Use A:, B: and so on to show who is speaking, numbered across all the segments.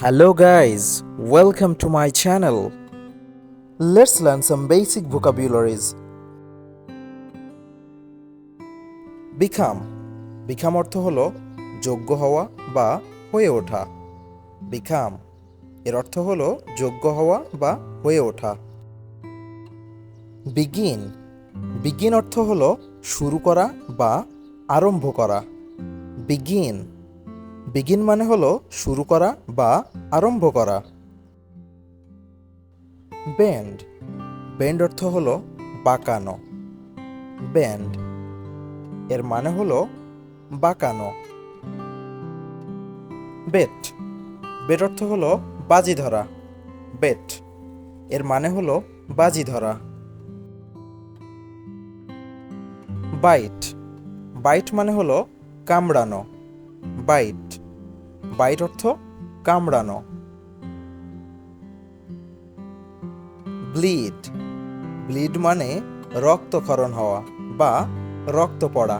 A: Hello guys, welcome to my channel. Let's learn some basic vocabularies. Become. Become অর্থ হলো যোগ্য হওয়া বা হয়ে ওঠা। Become এর অর্থ হলো যোগ্য হওয়া বা হয়ে ওঠা। Begin. Begin অর্থ হলো শুরু করা বা আরম্ভ করা। Begin. Begin মানে হলো শুরু করা বা আরম্ভ করা। Bend. Bend অর্থ হলো বাঁকানো। Bend এর মানে হলো বাঁকানো। Bet. Bet অর্থ হলো বাজি ধরা। Bet এর মানে হলো বাজি ধরা। Bite. Bite মানে হলো কামড়ানো। Bite. Bite অর্থ কামড়ানো। Bleed. Bleed মানে রক্তক্ষরণ হওয়া বা রক্ত পড়া।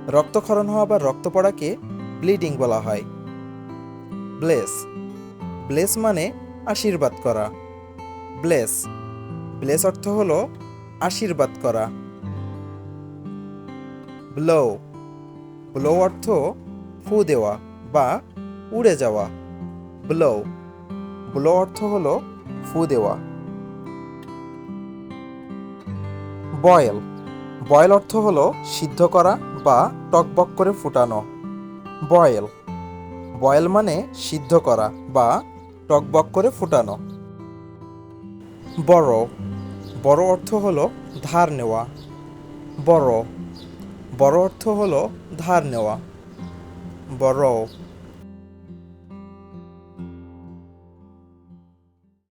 A: রক্তক্ষরণ হওয়া বা রক্ত পড়াকে ব্লিডিং বলা হয়। Bless. Bless মানে আশীর্বাদ করা। Bless. Bless অর্থ হলো আশীর্বাদ করা। Blow. Blow অর্থ ফু দেওয়া বা উড়ে যাওয়া। Blow. Blow অর্থ হলো ফু দেওয়া। Boil. Boil অর্থ হলো সিদ্ধ করা বা টকবক করে ফুটানো। Boil. Boil মানে সিদ্ধ করা বা টকবক করে ফুটানো। Borrow. Borrow অর্থ হলো ধার নেওয়া। Borrow. Borrow অর্থ হলো ধার নেওয়া। Borrow.